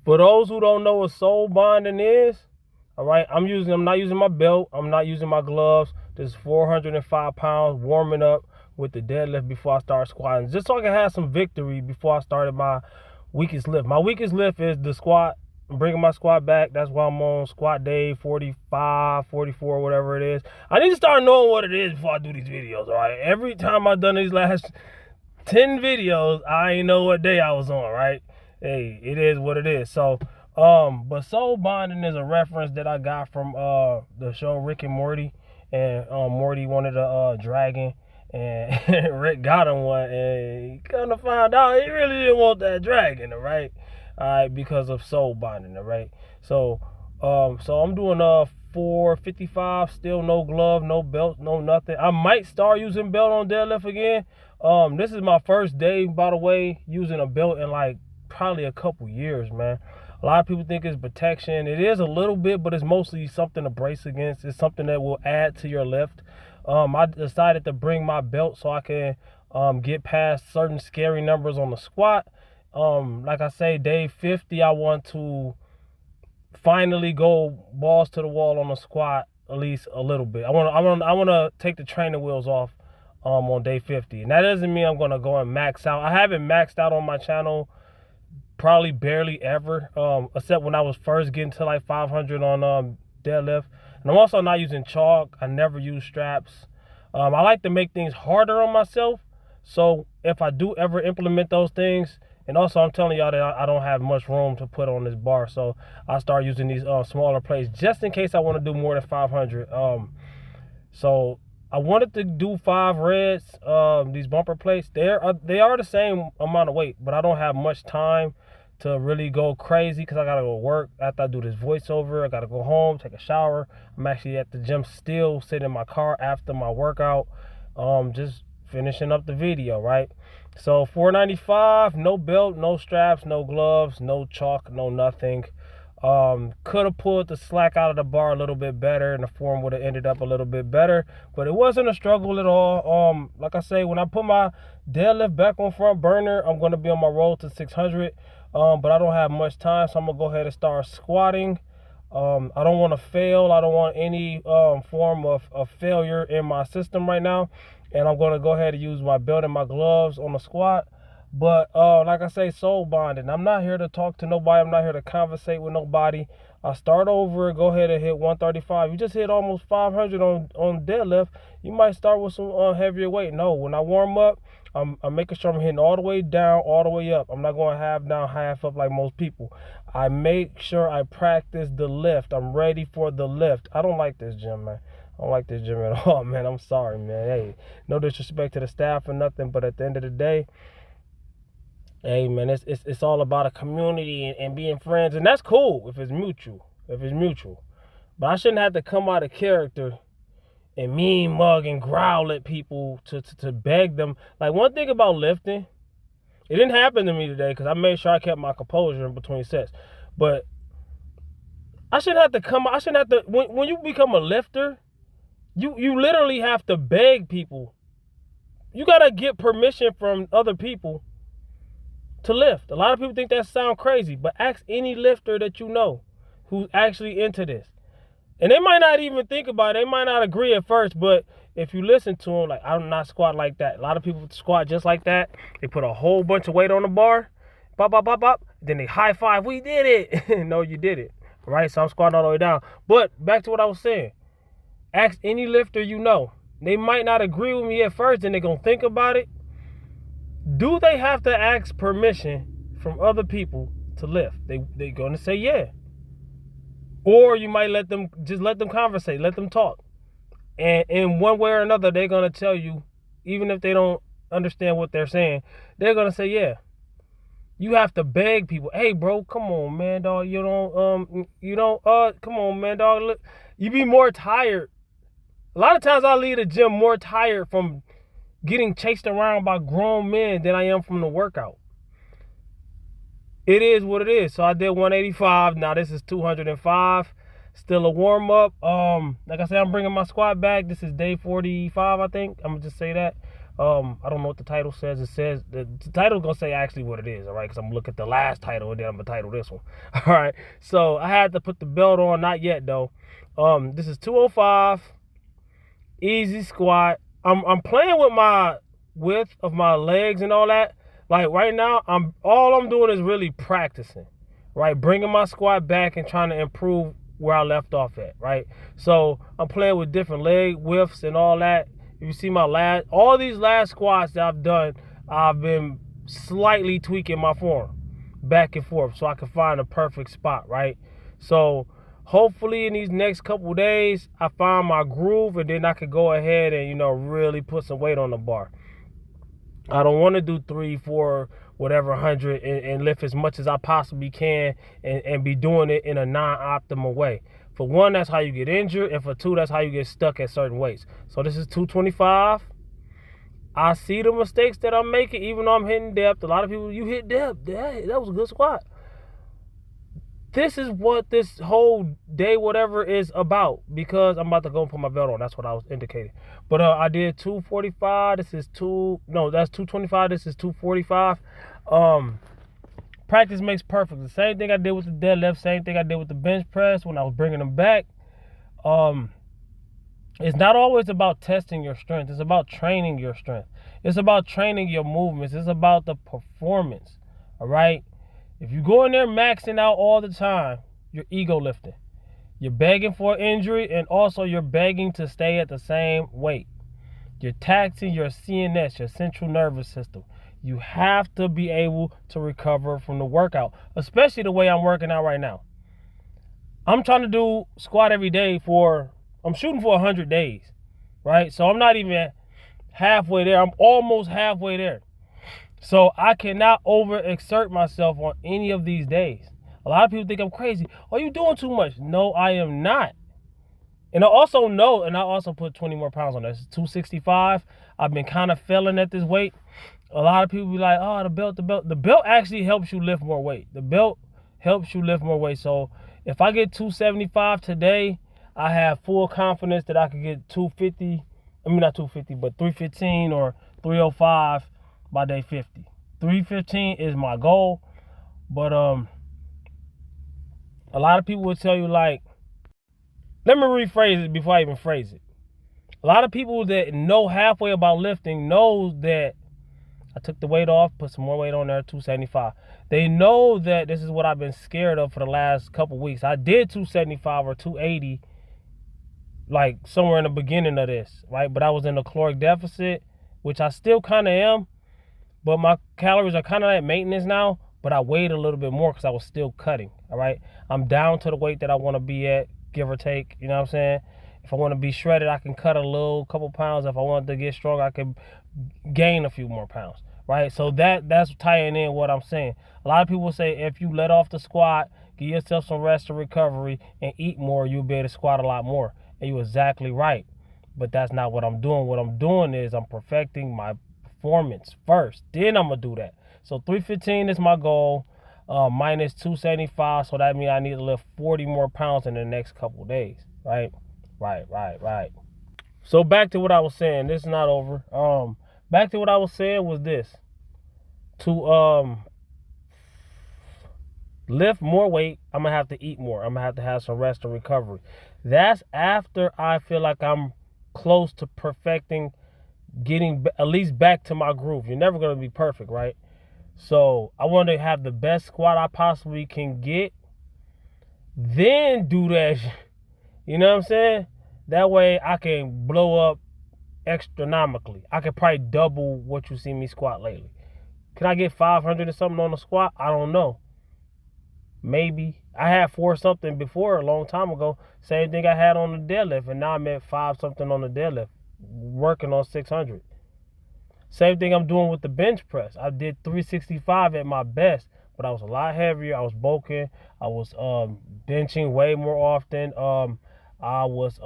For those who don't know what soul bonding is, all right, I'm not using my belt. I'm not using my gloves. This is 405 pounds warming up with the deadlift before I start squatting, just so I can have some victory before I started my weakest lift. My weakest lift is the squat. I'm bringing my squat back. That's why I'm on squat day 45, 44, whatever it is. I need to start knowing what it is before I do these videos, all right? Every time I've done these last 10 videos, I ain't know what day I was on, right? Hey, it is what it is. So, but soul bonding is a reference that I got from the show Rick and Morty. And Morty wanted a dragon, and Rick got him one, and he kind of found out he really didn't want that dragon, right? All right, because of soul bonding, right? So, so I'm doing 455, still no glove, no belt, no nothing. I might start using belt on deadlift again. This is my first day, by the way, using a belt in like probably a couple years, man. A lot of people think it's protection. It is a little bit, but it's mostly something to brace against. It's something that will add to your lift. I decided to bring my belt so I can get past certain scary numbers on the squat. Like I say, day 50, I want to finally go balls to the wall on the squat at least a little bit. I want to take the training wheels off on day 50. And that doesn't mean I'm going to go and max out. I haven't maxed out on my channel probably barely ever, except when I was first getting to like 500 on deadlift. And I'm also not using chalk. I never use straps. I like to make things harder on myself. So if I do ever implement those things, and also I'm telling y'all that I don't have much room to put on this bar, so I start using these smaller plates just in case I want to do more than 500. So I wanted to do 5 reds, these bumper plates. They are the same amount of weight, but I don't have much time to really go crazy because I gotta go work after I do this voiceover. I gotta go home, take a shower. I'm actually at the gym still, sitting in my car after my workout, just finishing up the video, right? So 495, no belt, no straps, no gloves, no chalk, no nothing. Could have pulled the slack out of the bar a little bit better, and the form would have ended up a little bit better, but it wasn't a struggle at all. Like I say, when I put my deadlift back on front burner, I'm going to be on my road to 600, but I don't have much time, so I'm going to go ahead and start squatting. I don't want to fail. I don't want any form of failure in my system right now, and I'm going to go ahead and use my belt and my gloves on the squat. But like I say, soul bonding. I'm not here to talk to nobody. I'm not here to conversate with nobody. I start over, go ahead and hit 135. You just hit almost 500 on deadlift. You might start with some heavier weight. No, when I warm up, I'm making sure I'm hitting all the way down, all the way up. I'm not going half down, half up like most people. I make sure I practice the lift. I'm ready for the lift. I don't like this gym, man. I don't like this gym at all, man. I'm sorry, man. Hey, no disrespect to the staff or nothing, but at the end of the day, hey, man, it's all about a community and being friends, and that's cool if it's mutual. But I shouldn't have to come out of character and mean mug and growl at people to beg them. Like, one thing about lifting, it didn't happen to me today because I made sure I kept my composure in between sets. But I shouldn't have to when you become a lifter, you literally have to beg people. You gotta get permission from other people to lift. A lot of people think that sounds crazy, but ask any lifter that you know who's actually into this. And they might not even think about it. They might not agree at first, but if you listen to them, like, I'm not squat like that. A lot of people squat just like that. They put a whole bunch of weight on the bar, bop, bop, bop, bop. Then they high five, we did it. No, you did it, right? So I'm squatting all the way down. But back to what I was saying. Ask any lifter you know. They might not agree with me at first, and they're going to think about it. Do they have to ask permission from other people to lift? They're going to say yeah. Or you might let them conversate, let them talk. And in one way or another, they're going to tell you, even if they don't understand what they're saying, they're going to say yeah. You have to beg people, hey, bro, come on, man, dog. Come on, man, dog. Look, you be more tired. A lot of times I leave the gym more tired from getting chased around by grown men than I am from the workout. It is what it is. So I did 185. Now this is 205. Still a warm up. Like I said, I'm bringing my squat back. This is day 45, I think. I'm gonna just say that. I don't know what the title says. It says the title's gonna say actually what it is, all right? Because I'm gonna look at the last title and then I'm gonna title this one. All right. So I had to put the belt on, not yet though. This is 205, easy squat. I'm playing with my width of my legs and all that. Like right now, all I'm doing is really practicing, right? Bringing my squat back and trying to improve where I left off at, right? So I'm playing with different leg widths and all that. If you see all these last squats that I've done, I've been slightly tweaking my form back and forth so I can find a perfect spot, right? So hopefully in these next couple days, I find my groove and then I can go ahead and, really put some weight on the bar. I don't want to do 3, 4, whatever 100 and lift as much as I possibly can and be doing it in a non-optimal way. For one, that's how you get injured, and for two, that's how you get stuck at certain weights. So this is 225. I see the mistakes that I'm making, even though I'm hitting depth. A lot of people, you hit depth. That was a good squat. This is what this whole day, whatever, is about, because I'm about to go and put my belt on. That's what I was indicating. But I did 245. That's 225. This is 245. Practice makes perfect. The same thing I did with the deadlift, same thing I did with the bench press when I was bringing them back. It's not always about testing your strength. It's about training your strength. It's about training your movements. It's about the performance, all right? If you go in there maxing out all the time, you're ego lifting. You're begging for an injury, and also you're begging to stay at the same weight. You're taxing your CNS, your central nervous system. You have to be able to recover from the workout, especially the way I'm working out right now. I'm trying to do squat every day I'm shooting for 100 days, right? So I'm not even halfway there. I'm almost halfway there. So I cannot overexert myself on any of these days. A lot of people think I'm crazy. Are you doing too much? No, I am not. And I also put 20 more pounds on this. 265. I've been kind of failing at this weight. A lot of people be like, oh, the belt. The belt actually helps you lift more weight. The belt helps you lift more weight. So if I get 275 today, I have full confidence that I could get 250. I mean, not 250, but 315 or 305 by day 50. 315 is my goal. But a lot of people will tell you, like, let me rephrase it before I even phrase it. A lot of people that know halfway about lifting knows that I took the weight off, put some more weight on there, 275. They know that this is what I've been scared of for the last couple weeks. I did 275 or 280, like somewhere in the beginning of this, right? But I was in a caloric deficit, which I still kind of am, but my calories are kind of at maintenance now, but I weighed a little bit more because I was still cutting, all right? I'm down to the weight that I want to be at, give or take, you know what I'm saying? If I want to be shredded, I can cut a couple pounds. If I want to get strong, I can gain a few more pounds, right? So that's tying in what I'm saying. A lot of people say if you let off the squat, give yourself some rest and recovery, and eat more, you'll be able to squat a lot more. And you're exactly right. But that's not what I'm doing. What I'm doing is I'm perfecting my performance first. Then I'm going to do that. So 315 is my goal, minus 275. So that means I need to lift 40 more pounds in the next couple days, right? Right. So back to what I was saying. This is not over. Back to what I was saying was this. To lift more weight, I'm going to have to eat more. I'm going to have some rest and recovery. That's after I feel like I'm close to perfecting, getting at least back to my groove. You're never going to be perfect, right? So I want to have the best squat I possibly can get. Then do that. You know what I'm saying? That way I can blow up astronomically. I could probably double what you see me squat lately. Can I get 500 or something on the squat? I don't know. Maybe. I had 4 something before a long time ago. Same thing I had on the deadlift, and now I'm at 5 something on the deadlift, working on 600. Same thing I'm doing with the bench press. I did 365 at my best, but I was a lot heavier. I was bulking. I was benching way more often. I was,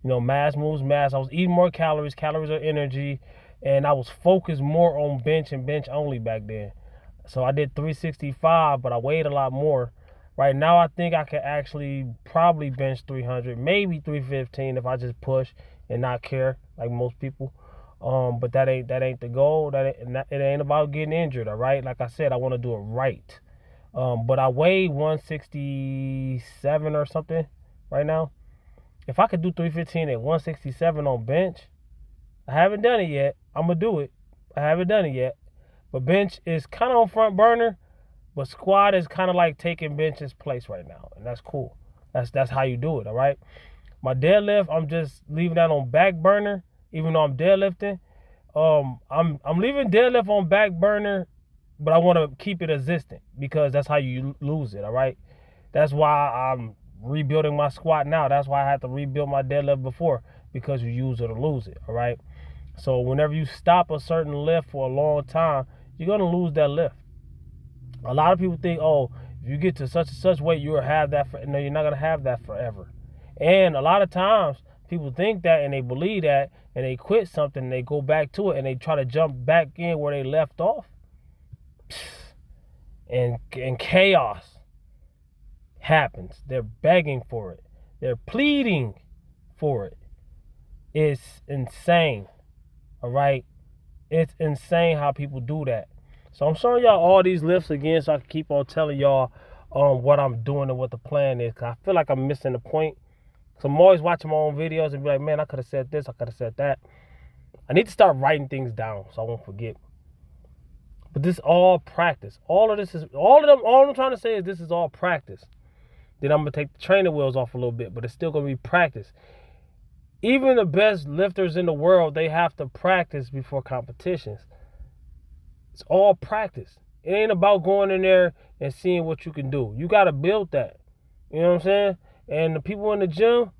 mass moves mass. I was eating more calories. Calories are energy. And I was focused more on bench and bench only back then. So I did 365, but I weighed a lot more. Right now, I think I could actually probably bench 300, maybe 315 if I just push and not care like most people. But that ain't the goal. It ain't about getting injured, all right? Like I said, I want to do it right. But I weigh 167 or something right now. If I could do 315 at 167 on bench, I haven't done it yet. I'm going to do it. I haven't done it yet. But bench is kind of on front burner, but squat is kind of like taking bench's place right now. And that's cool. That's how you do it, all right? My deadlift, I'm just leaving that on back burner, even though I'm deadlifting. I'm leaving deadlift on back burner, but I want to keep it existent because that's how you lose it, all right? That's why I'm rebuilding my squat now. That's why I had to rebuild my deadlift before, because you use it or lose it, all right? So whenever you stop a certain lift for a long time, you're going to lose that lift. A lot of people think, oh, if you get to such and such weight, you'll have that. No, you're not going to have that forever. And a lot of times, people think that and they believe that, and they quit something and they go back to it and they try to jump back in where they left off. And chaos happens. They're begging for it. They're pleading for it. It's insane. All right? It's insane how people do that. So I'm showing y'all all these lifts again so I can keep on telling y'all what I'm doing and what the plan is. Because I feel like I'm missing the point. So I'm always watching my own videos and be like, man, I could have said this, I could have said that. I need to start writing things down so I won't forget. But this is all practice. All I'm trying to say is this is all practice. Then I'm going to take the trainer wheels off a little bit, but it's still going to be practice. Even the best lifters in the world, they have to practice before competitions. It's all practice. It ain't about going in there and seeing what you can do. You got to build that. You know what I'm saying? And the people in the gym,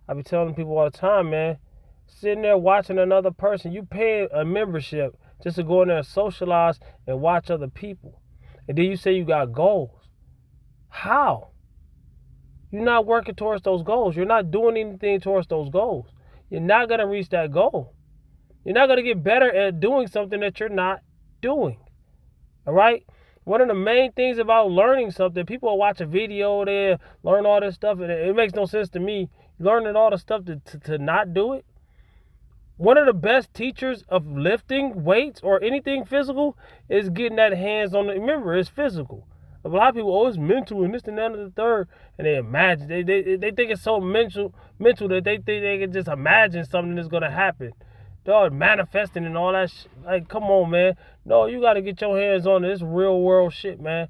I be telling people all the time, man, sitting there watching another person, you pay a membership just to go in there and socialize and watch other people. And then you say you got goals. How? You're not working towards those goals. You're not doing anything towards those goals. You're not going to reach that goal. You're not going to get better at doing something that you're not doing. All right? One of the main things about learning something, people will watch a video there, learn all this stuff, and it makes no sense to me, learning all the stuff to not do it. One of the best teachers of lifting weights or anything physical is getting that hands on it. Remember, it's physical. A lot of people, oh, it's mental and this and that and the third, and they imagine, they think it's so mental that they think they can just imagine something that's going to happen. Dog, manifesting and all that shit. Like, come on, man. No, you got to get your hands on this real world shit, man.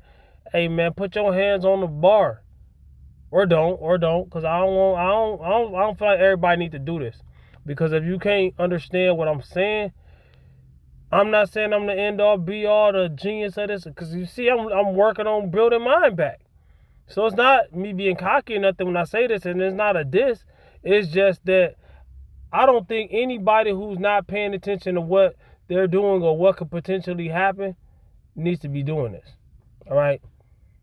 Hey, man, put your hands on the bar. Or don't, because I don't feel like everybody needs to do this. Because if you can't understand what I'm saying, I'm not saying I'm the end all be all, the genius of this. Because you see, I'm working on building mine back. So it's not me being cocky or nothing when I say this, and it's not a diss. It's just that I don't think anybody who's not paying attention to what they're doing or what could potentially happen needs to be doing this. All right?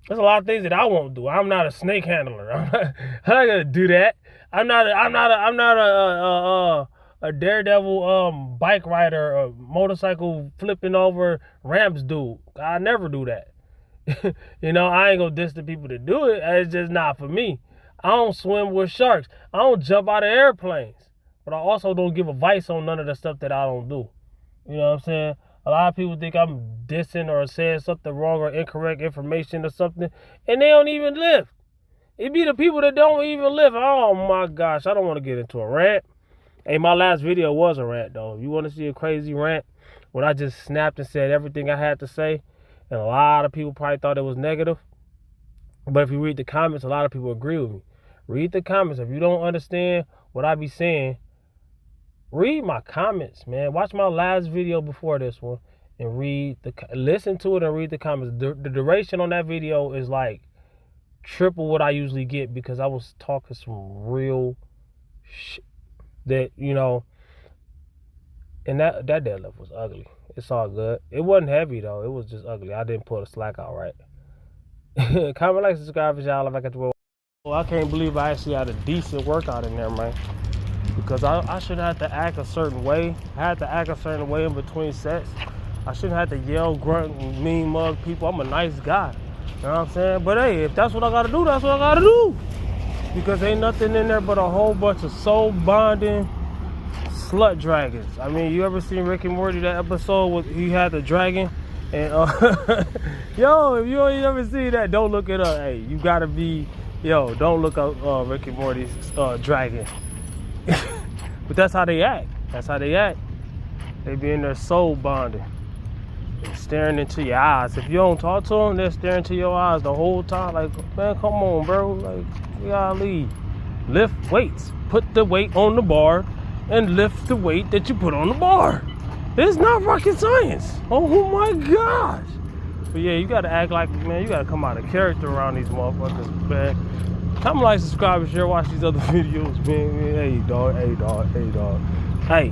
There's a lot of things that I won't do. I'm not a snake handler. I'm not gonna do that. I'm not a daredevil bike rider or motorcycle flipping over ramps dude. I never do that. You know, I ain't gonna diss the people that do it. It's just not for me. I don't swim with sharks. I don't jump out of airplanes. But I also don't give advice on none of the stuff that I don't do. You know what I'm saying? A lot of people think I'm dissing or saying something wrong or incorrect information or something, and they don't even lift. It be the people that don't even lift. Oh my gosh, I don't want to get into a rant. Hey, my last video was a rant though. You want to see a crazy rant? When I just snapped and said everything I had to say, and a lot of people probably thought it was negative. But if you read the comments, a lot of people agree with me. Read the comments. If you don't understand what I be saying, read my comments, man. Watch my last video before this one and listen to it and read the comments. The duration on that video is like triple what I usually get because I was talking some real shit that, you know, and that deadlift was ugly. It's all good. It wasn't heavy though. It was just ugly. I didn't pull the slack out right. Comment, like, subscribe if y'all. If I got to. Well, I can't believe I actually had a decent workout in there, man. Because I shouldn't have to act a certain way. I had to act a certain way in between sets. I shouldn't have to yell, grunt, and mean mug people. I'm a nice guy. You know what I'm saying? But hey, if that's what I gotta do, that's what I gotta do. Because ain't nothing in there but a whole bunch of soul bonding, slut dragons. I mean, you ever seen Rick and Morty, that episode with he had the dragon? And yo, if you ain't ever seen that, don't look it up. Hey, you gotta be, yo, don't look up Rick and Morty's dragon. But that's how they act. That's how they act. They be in their soul bonding. They're staring into your eyes. If you don't talk to them, they're staring into your eyes the whole time. Like, man, come on, bro. Like, you gotta leave. Lift weights. Put the weight on the bar and lift the weight that you put on the bar. It's not rocket science. Oh my gosh. But yeah, you gotta act like, man, you gotta come out of character around these motherfuckers, man. Comment, like, subscribe, and share, watch these other videos, man. Hey, dog. Hey,